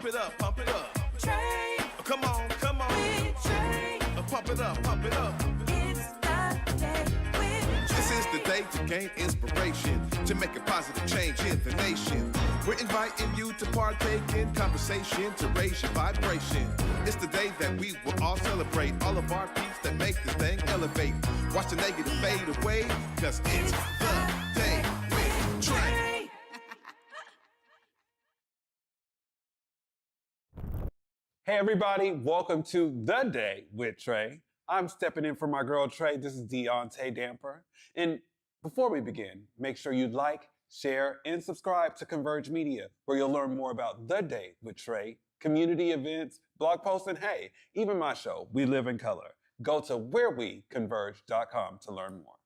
Pump it up, pump it up. Trae. Come on, come on. With Trae. Pump it up, pump it up. It's the day with This is the day to gain inspiration, to make a positive change in the nation. We're inviting you to partake in conversation, to raise your vibration. It's the day that we will all celebrate all of our peace that make this thing elevate. Watch the negative fade away, cause it's the day with Trae. Hey everybody, welcome to The Day with Trae. I'm stepping in for my girl Trae. This is Deaunte Damper. And before we begin, make sure you like, share, and subscribe to Converge Media, where you'll learn more about The Day with Trae, community events, blog posts, and hey, even my show, We Live in Color. Go to whereweconverge.com to learn more.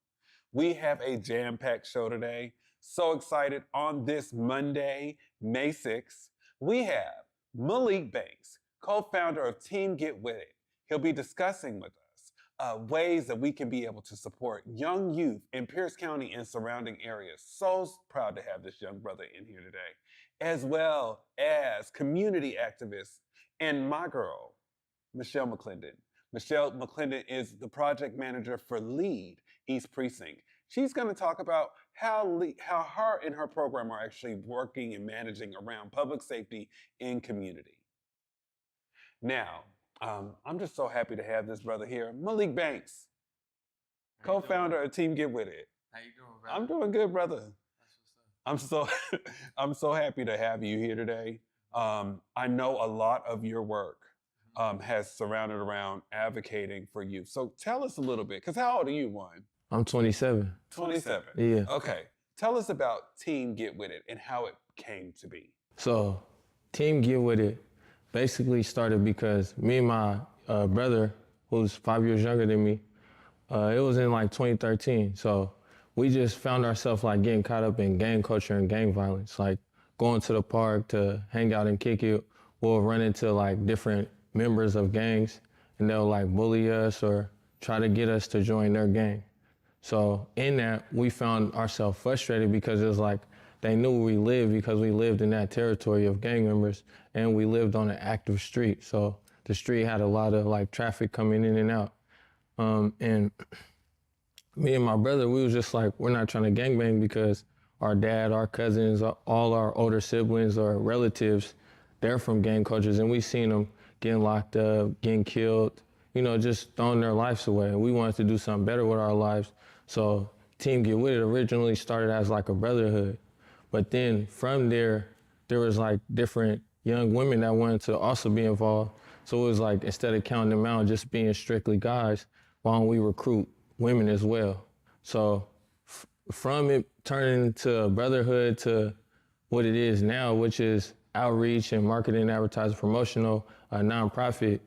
We have a jam-packed show today. So excited. On this Monday, May 6th, we have Malik Banks, co-founder of Team GetWitIt. He'll be discussing with us ways that we can be able to support young youth in Pierce County and surrounding areas. So proud to have this young brother in here today, as well as community activists and my girl, Michelle McClendon. Michelle McClendon is the project manager for LEAD East Precinct. She's going to talk about how her and her program are actually working and managing around public safety in community. Now, I'm just so happy to have this brother here, Malik Banks, co-founder of Team GetWitIt. How you doing, brother? I'm doing good, brother. That's what's up. I'm so happy to have you here today. I know a lot of your work has surrounded around advocating for youth. So tell us a little bit, because how old are you, one? I'm 27. 27. Yeah. Okay. Tell us about Team GetWitIt and how it came to be. So, Team GetWitIt basically started because me and my brother, who's 5 years younger than me, it was in like 2013. So we just found ourselves like getting caught up in gang culture and gang violence, like going to the park to hang out and kick it. We'll run into like different members of gangs and they'll like bully us or try to get us to join their gang. So in that, we found ourselves frustrated because it was like, they knew where we lived because we lived in that territory of gang members and we lived on an active street. So the street had a lot of like traffic coming in and out. And me and my brother, we was just like, we're not trying to gangbang because our dad, our cousins, all our older siblings or relatives, they're from gang cultures and we seen them getting locked up, getting killed, you know, just throwing their lives away. And we wanted to do something better with our lives. So Team GetWitIt originally started as like a brotherhood. But then from there was like different young women that wanted to also be involved. So it was like, instead of counting them out, just being strictly guys, why don't we recruit women as well? So from it turning to a brotherhood to what it is now, which is outreach and marketing, advertising, promotional, a nonprofit,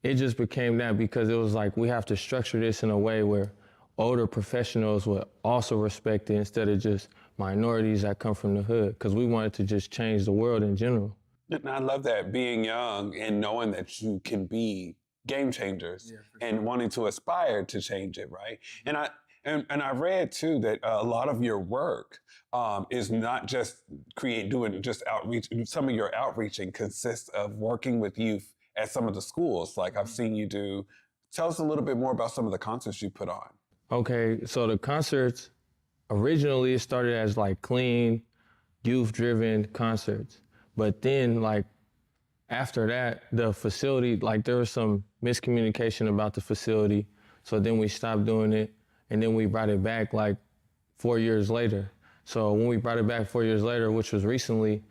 it just became that because it was like, we have to structure this in a way where older professionals would also respect it instead of just minorities that come from the hood, because we wanted to just change the world in general. And I love that, being young and knowing that you can be game changers and wanting to aspire to change it, right? And I read too that a lot of your work is not just doing just outreach. Some of your outreaching consists of working with youth at some of the schools, like I've seen you do. Tell us a little bit more about some of the concerts you put on. Okay, so the concerts, originally it started as like clean, youth-driven concerts. But then like after that, the facility, like there was some miscommunication about the facility. So then we stopped doing it and then we brought it back like 4 years later. So when we brought it back 4 years later, which was recently,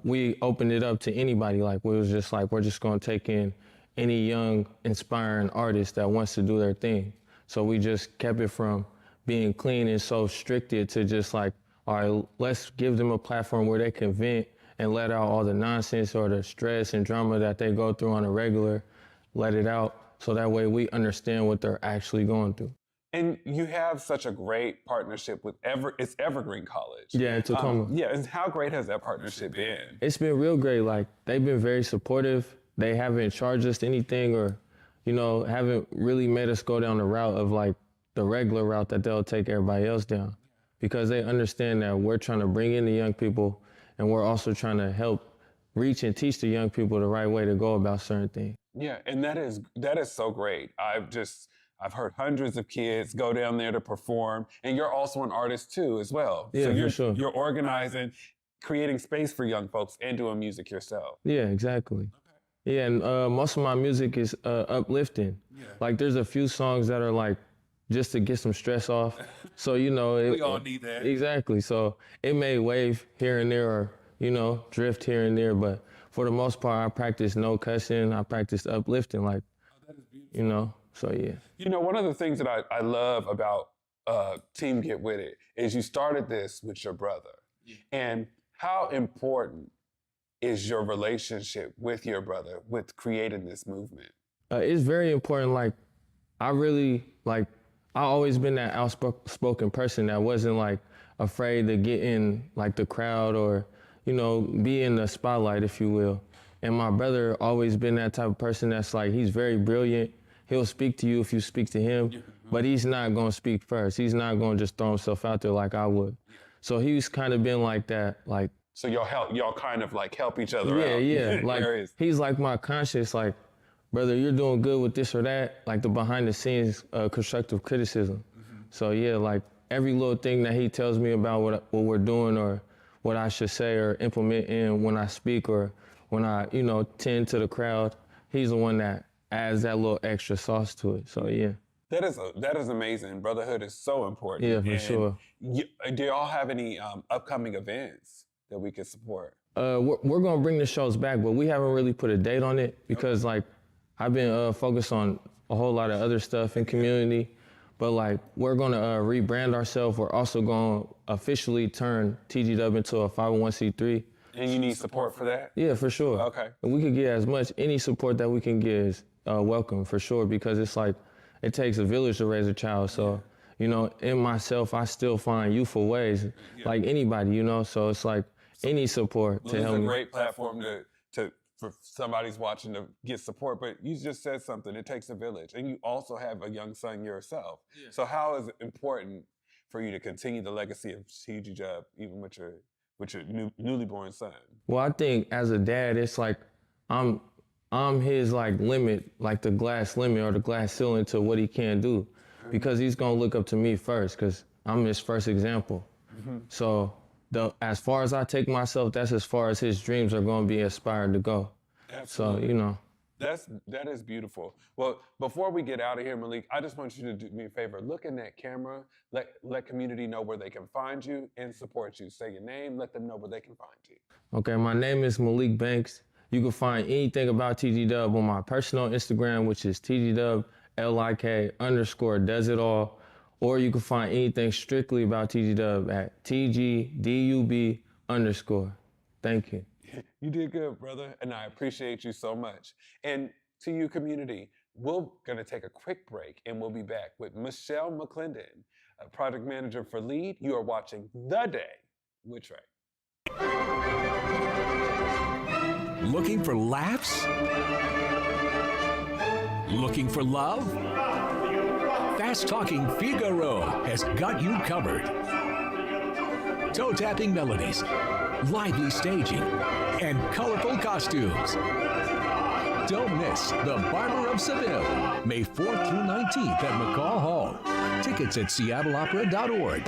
we opened it up to anybody. Like we was just like, we're just gonna take in any young, inspiring artist that wants to do their thing. So we just kept it from being clean and so stricted to just like, all right, let's give them a platform where they can vent and let out all the nonsense or the stress and drama that they go through on a regular, let it out. So that way we understand what they're actually going through. And you have such a great partnership with it's Evergreen College. Yeah, in Tacoma. Yeah, and how great has that partnership been? It's been real great. Like they've been very supportive. They haven't charged us anything or, you know, haven't really made us go down the route of like the regular route that they'll take everybody else down, because they understand that we're trying to bring in the young people and we're also trying to help reach and teach the young people the right way to go about certain things. Yeah, and that is so great. I've heard hundreds of kids go down there to perform, and you're also an artist too, as well. Yeah, so for sure. You're organizing, creating space for young folks, and doing music yourself. Yeah, exactly. Yeah, and most of my music is uplifting. Yeah. Like there's a few songs that are like just to get some stress off. So, you know. We all need that. Exactly. So it may wave here and there or, you know, drift here and there. But for the most part, I practice no cussing. I practice uplifting, like, That is beautiful. you know, so yeah. You know, one of the things that I love about Team Get With It is you started this with your brother. Yeah. And how important is your relationship with your brother with creating this movement? It's very important. Like, I always been that outspoken person that wasn't like afraid to get in like the crowd or, you know, be in the spotlight, if you will. And my brother always been that type of person that's like, he's very brilliant. He'll speak to you if you speak to him, but he's not gonna speak first. He's not gonna just throw himself out there like I would. So he's kind of been like that, like. So y'all kind of like help each other out. Yeah. Like he's like my conscience, like, brother, you're doing good with this or that, like the behind the scenes constructive criticism. So yeah, like every little thing that he tells me about what we're doing or what I should say or implement in when I speak or when I, you know, tend to the crowd, he's the one that adds that little extra sauce to it. So yeah. That is amazing. Brotherhood is so important. Yeah, for sure. Do y'all have any upcoming events that we could support? We're gonna bring the shows back, but we haven't really put a date on it because like I've been focused on a whole lot of other stuff in community, but like we're gonna rebrand ourselves. We're also gonna officially turn TGW into a 501c3. And you need support for that? Yeah, for sure. Okay. And we could get any support that we can get is welcome for sure, because it's like, it takes a village to raise a child. So, you know, in myself, I still find youthful ways, like anybody, you know? So it's like any support to help me. It's a great platform for somebody's watching to get support, but you just said something, it takes a village. And you also have a young son yourself. Yeah. So how is it important for you to continue the legacy of TGW even with your newly born son? Well, I think as a dad, it's like I'm his like limit, like the glass limit or the glass ceiling to what he can do, because he's gonna look up to me first, because I'm his first example. So as far as I take myself, that's as far as his dreams are gonna be inspired to go. Absolutely. So, you know. That is beautiful. Well, before we get out of here, Malik, I just want you to do me a favor. Look in that camera, let community know where they can find you and support you. Say your name, let them know where they can find you. Okay, my name is Malik Banks. You can find anything about TGW on my personal Instagram, which is TGWLIK_does-it-all. Or you can find anything strictly about TGW at TGDUB_. Thank you. You did good, brother, and I appreciate you so much. And to you, community, we're gonna take a quick break, and we'll be back with Michelle McClendon, a project manager for LEAD. You are watching The Day with Trae. Looking for laughs? Looking for love? Fast-talking Figaro has got you covered. Toe-tapping melodies, lively staging, and colorful costumes. Don't miss The Barber of Seville, May 4th through 19th at McCall Hall. Tickets at seattleopera.org.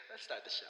Let's start the show.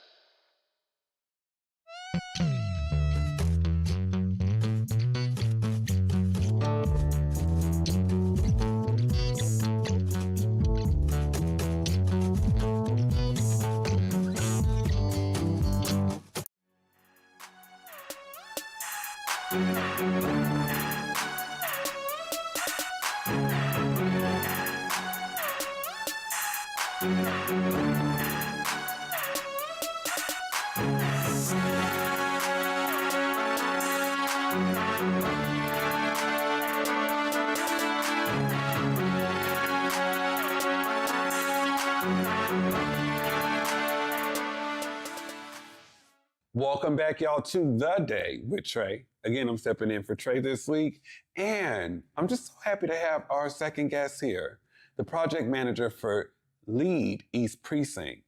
Welcome back, y'all, to The Day with Trae. Again, I'm stepping in for Trae this week, and I'm just so happy to have our second guest here, the project manager for LEAD East Precinct,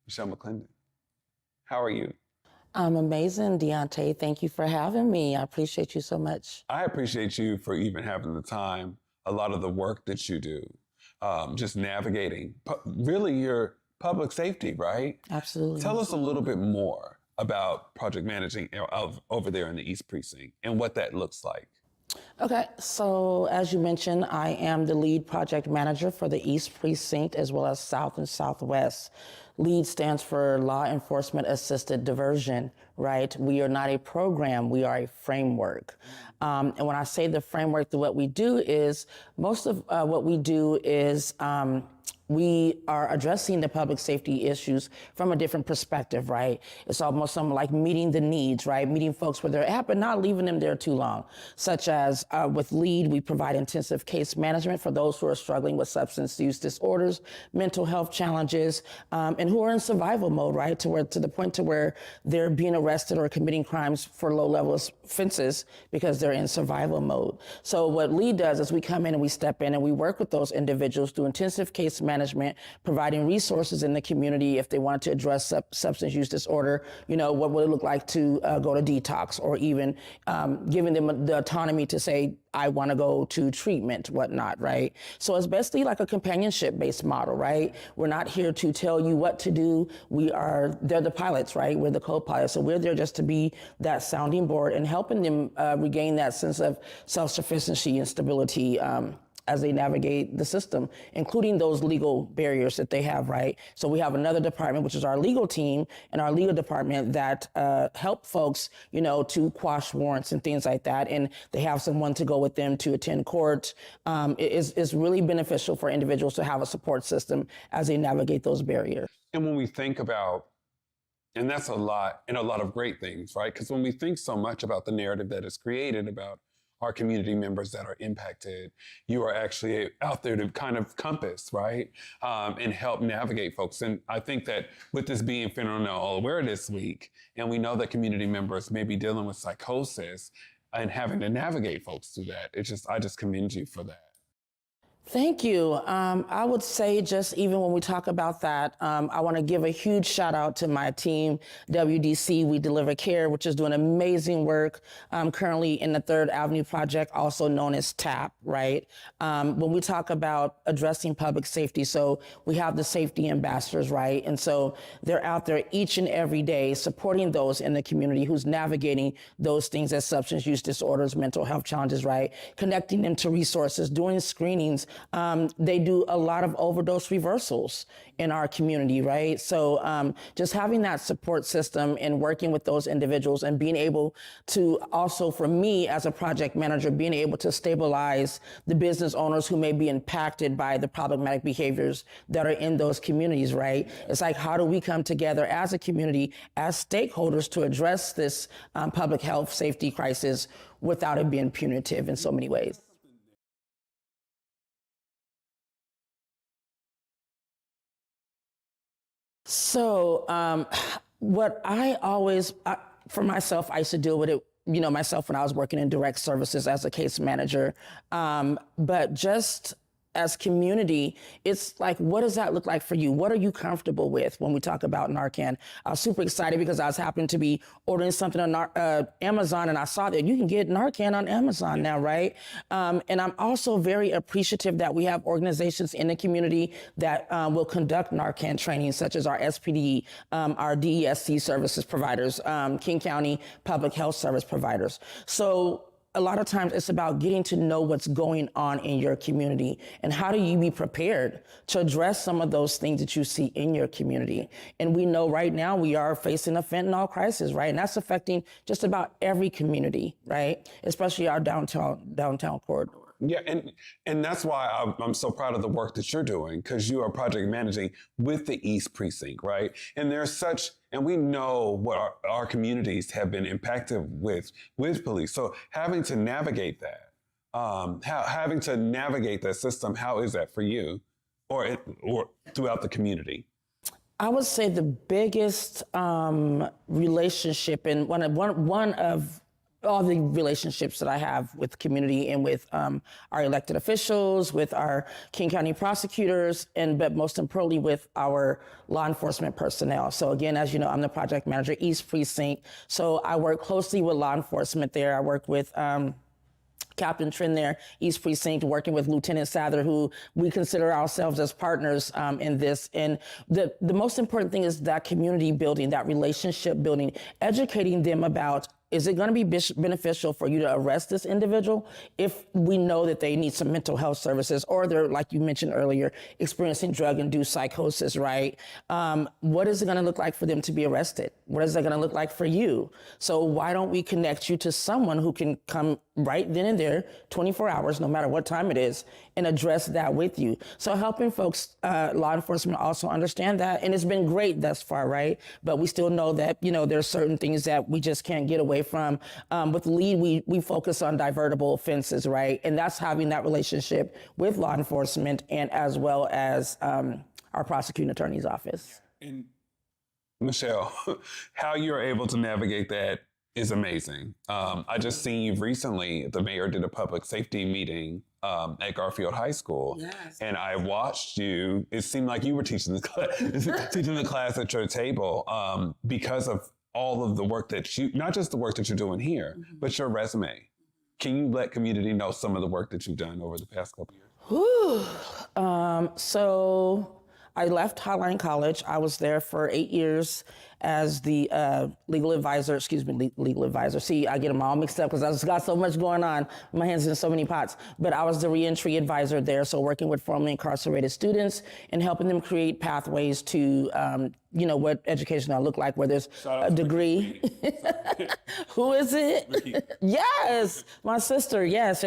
Michelle McClendon. How are you? I'm amazing, Deaunte. Thank you for having me. I appreciate you so much. I appreciate you for even having the time, a lot of the work that you do, just navigating, really your public safety, right? Absolutely. Tell us a little bit more about project managing over there in the East Precinct and what that looks like. Okay, so as you mentioned, I am the lead project manager for the East Precinct as well as South and Southwest. LEAD stands for Law Enforcement Assisted Diversion, right? We are not a program, we are a framework. And when I say the framework, what we do is, most of what we do is we are addressing the public safety issues from a different perspective, right? It's almost something like meeting the needs, right? Meeting folks where they're at, but not leaving them there too long. Such as with LEAD, we provide intensive case management for those who are struggling with substance use disorders, mental health challenges, and who are in survival mode, right? To the point to where they're being arrested or committing crimes for low-level offenses because they're in survival mode. So what LEAD does is we come in and we step in and we work with those individuals through intensive case management, providing resources in the community if they want to address substance use disorder. You know, what would it look like to go to detox, or even giving them the autonomy to say, I want to go to treatment, whatnot, right? So it's basically like a companionship-based model, right? We're not here to tell you what to do. They're the pilots, right? We're the co-pilots. So we're there just to be that sounding board and helping them regain that sense of self-sufficiency and stability as they navigate the system, including those legal barriers that they have, right? So we have another department, which is our legal team, and our legal department that help folks, you know, to quash warrants and things like that. And they have someone to go with them to attend court. It's really beneficial for individuals to have a support system as they navigate those barriers. And when we think about, and that's a lot, and a lot of great things, right? Because when we think so much about the narrative that is created about our community members that are impacted, you are actually out there to kind of compass, right? And help navigate folks. And I think that with this being Fentanyl Awareness Week, and we know that community members may be dealing with psychosis and having to navigate folks through that, I just commend you for that. Thank you. I would say, just even when we talk about that, I want to give a huge shout out to my team, WDC, We Deliver Care, which is doing amazing work currently in the 3rd Avenue Project, also known as TAP, right? When we talk about addressing public safety, so we have the safety ambassadors, right? And so they're out there each and every day supporting those in the community who's navigating those things as substance use disorders, mental health challenges, right? Connecting them to resources, doing screenings. They do a lot of overdose reversals in our community, right? So just having that support system and working with those individuals and being able to also, for me as a project manager, being able to stabilize the business owners who may be impacted by the problematic behaviors that are in those communities, right? It's like, how do we come together as a community, as stakeholders, to address this public health safety crisis without it being punitive in so many ways? So what for myself, I used to deal with it, you know, myself when I was working in direct services as a case manager. But just as community, it's like, what does that look like for you? What are you comfortable with when we talk about Narcan? I was super excited because I was happening to be ordering something on Amazon, and I saw that you can get Narcan on Amazon now, right? And I'm also very appreciative that we have organizations in the community that will conduct Narcan training, such as our SPD, our DESC services providers, King County Public Health Service providers. So a lot of times it's about getting to know what's going on in your community and how do you be prepared to address some of those things that you see in your community. And we know right now we are facing a fentanyl crisis, right? And that's affecting just about every community, right? Especially our downtown corridor. Yeah, and that's why I'm so proud of the work that you're doing, because you are project managing with the East Precinct, right? And and we know what our communities have been impacted with police. So having to navigate that, having to navigate that system, how is that for you or throughout the community? I would say the biggest relationship, and one of all the relationships that I have with community and with our elected officials, with our King County prosecutors, but most importantly with our law enforcement personnel. So again, as you know, I'm the project manager, East Precinct. So I work closely with law enforcement there. I work with Captain Trin there, East Precinct, working with Lieutenant Sather, who we consider ourselves as partners in this. And the most important thing is that community building, that relationship building, educating them about, is it going to be beneficial for you to arrest this individual if we know that they need some mental health services, or they're, like you mentioned earlier, experiencing drug-induced psychosis, right? What is it going to look like for them to be arrested? What is it going to look like for you? So why don't we connect you to someone who can come right then and there, 24 hours, no matter what time it is, and address that with you? So helping folks, law enforcement also understand that, and it's been great thus far, right? But we still know that, you know, there's certain things that we just can't get away from. With LEAD, we focus on divertible offenses, right? And that's having that relationship with law enforcement and as well as our prosecuting attorney's office. And Michelle, how you're able to navigate that is amazing. I just seen you recently, the mayor did a public safety meeting at Garfield High School. Yes. And I watched you. It seemed like you were teaching the class at your table because of all of the work that you, not just the work that you're doing here, but your resume. Can you let community know some of the work that you've done over the past couple years? So I left Highline College. I was there for 8 years as the legal advisor. See, I get them all mixed up because I've got so much going on. My hands in so many pots. But I was the reentry advisor there, so working with formerly incarcerated students and helping them create pathways to, you know, what education will look like, where there's a degree. Who is it? Yes, my sister. Yes.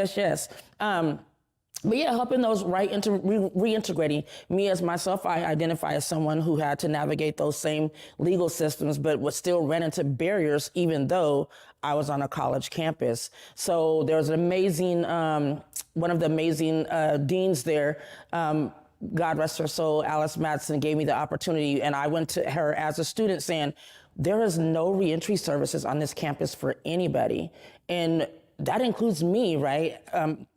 But yeah, helping those reintegrating me as myself. I identify as someone who had to navigate those same legal systems, but was still ran into barriers, even though I was on a college campus. So there was an amazing, one of the amazing deans there, God rest her soul, Alice Madsen, gave me the opportunity, and I went to her as a student saying, there is no reentry services on this campus for anybody. And that includes me, right?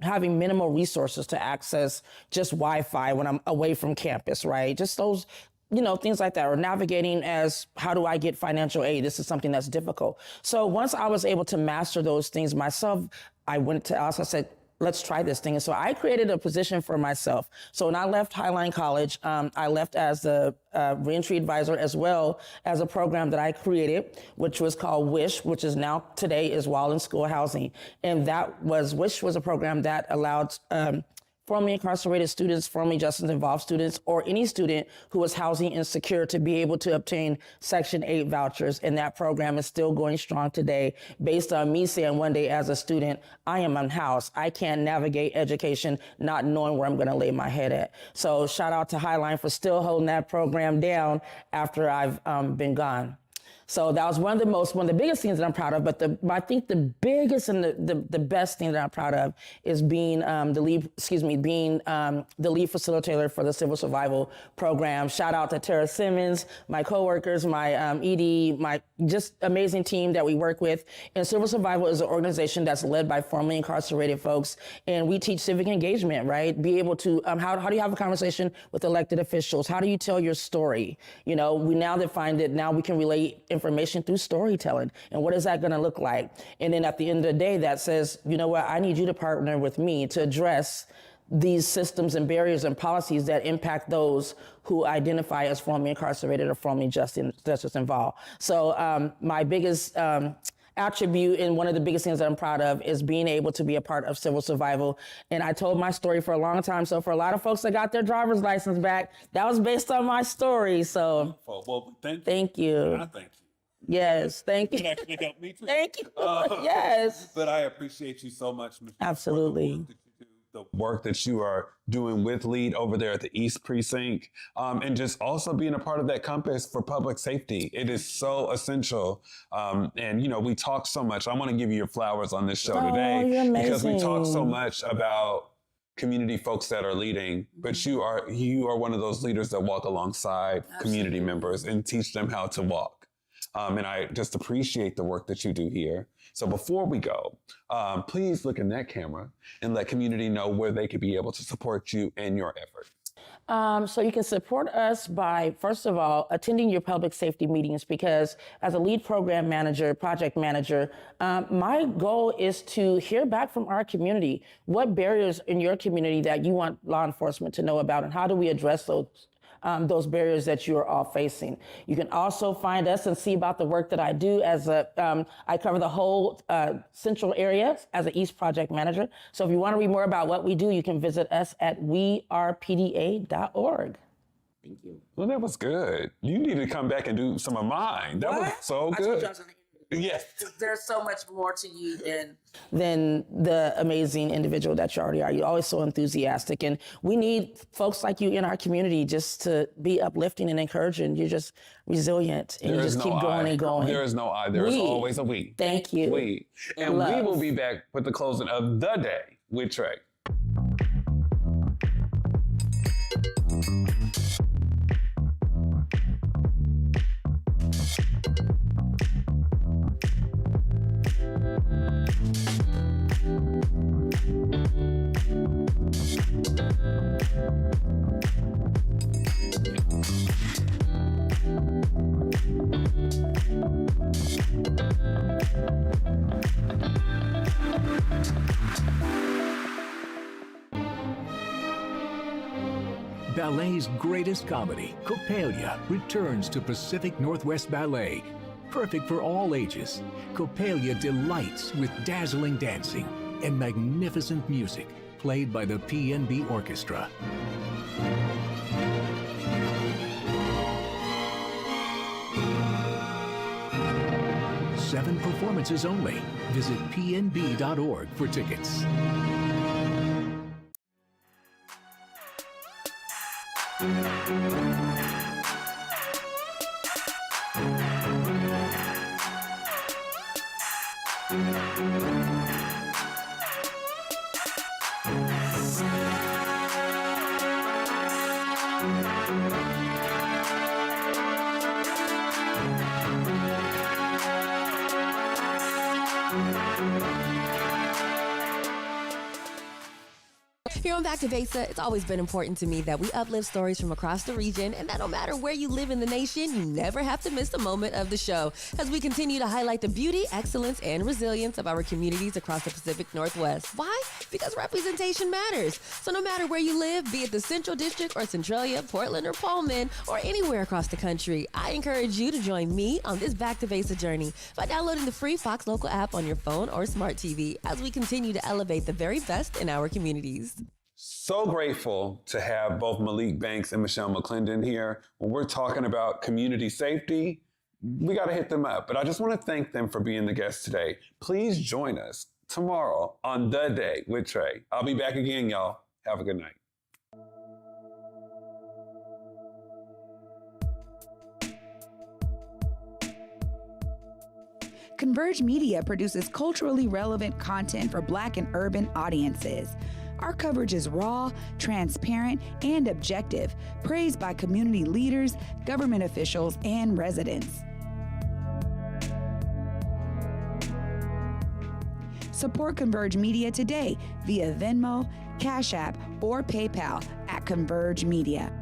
Having minimal resources to access just Wi-Fi when I'm away from campus, right? Just those, you know, things like that, or navigating as, how do I get financial aid? This is something that's difficult. So once I was able to master those things myself, I went to Alice, I said, let's try this thing. And so I created a position for myself. So when I left Highline College, I left as a reentry advisor, as well as a program that I created, which was called WISH, which is now today is While in School Housing. And WISH was a program that allowed formerly incarcerated students, formerly justice involved students, or any student who was housing insecure to be able to obtain Section 8 vouchers. And that program is still going strong today, based on me saying one day as a student, I am unhoused. I can't navigate education not knowing where I'm going to lay my head at. So shout out to Highline for still holding that program down after I've been gone. So that was one of the biggest things that I'm proud of. But I think the biggest and the best thing that I'm proud of is being the lead facilitator for the Civil Survival Program. Shout out to Tara Simmons, my coworkers, my ED, my just amazing team that we work with. And Civil Survival is an organization that's led by formerly incarcerated folks, and we teach civic engagement, right? Be able to how do you have a conversation with elected officials? How do you tell your story? You know, we now define that now we can relate information through storytelling. And what is that going to look like? And then at the end of the day, that says, you know what, I need you to partner with me to address these systems and barriers and policies that impact those who identify as formerly incarcerated or formerly justice involved. So my biggest attribute and one of the biggest things that I'm proud of is being able to be a part of Civil Survival. And I told my story for a long time. So for a lot of folks that got their driver's license back, that was based on my story. So well, thank you. Thank you. I thank you. Yes, thank you. It actually helped me too. Thank you. Yes. But I appreciate you so much, Michelle, Absolutely. the work that you are doing with LEAD over there at the East Precinct, and just also being a part of that compass for public safety. It is so essential. And, you know, we talk so much. I want to give you your flowers on this show today, you're because we talk so amazing. much about community folks that are leading, but you are one of those leaders that walk alongside community members and teach them how to walk. And I just appreciate the work that you do here. So before we go, please look in that camera and let community know where they could be able to support you and your effort. So you can support us by, first of all, attending your public safety meetings, because as a lead program manager, project manager, my goal is to hear back from our community. What barriers in your community that you want law enforcement to know about, and how do we address those barriers that you are all facing? You can also find us and see about the work that I do as I cover the whole central area as an East project manager. So if you want to read more about what we do, you can visit us at wearepda.org. Thank you. Well, that was good. You need to come back and do some of mine. That was so good. Yes. There's so much more to you than the amazing individual that you already are. You're always so enthusiastic, and we need folks like you in our community just to be uplifting and encouraging. You're just resilient, and you just keep going and going. There is no I. There is always a we. Thank you. We. And we will be back with the closing of The Day with Trae. Ballet's greatest comedy, Coppelia, returns to Pacific Northwest Ballet. Perfect for all ages, Coppelia delights with dazzling dancing and magnificent music played by the PNB Orchestra. Seven performances only. Visit pnb.org for tickets. Here on Back to Basa, it's always been important to me that we uplift stories from across the region, and that no matter where you live in the nation, you never have to miss a moment of the show as we continue to highlight the beauty, excellence, and resilience of our communities across the Pacific Northwest. Why? Because representation matters. So no matter where you live, be it the Central District or Centralia, Portland or Pullman, or anywhere across the country, I encourage you to join me on this Back to Basa journey by downloading the free Fox Local app on your phone or smart TV as we continue to elevate the very best in our communities. So grateful to have both Malik Banks and Michelle McClendon here. When we're talking about community safety, we got to hit them up. But I just want to thank them for being the guests today. Please join us tomorrow on The Day with Trae. I'll be back again, y'all. Have a good night. Converge Media produces culturally relevant content for Black and urban audiences. Our coverage is raw, transparent, and objective, praised by community leaders, government officials, and residents. Support Converge Media today via Venmo, Cash App, or PayPal at Converge Media.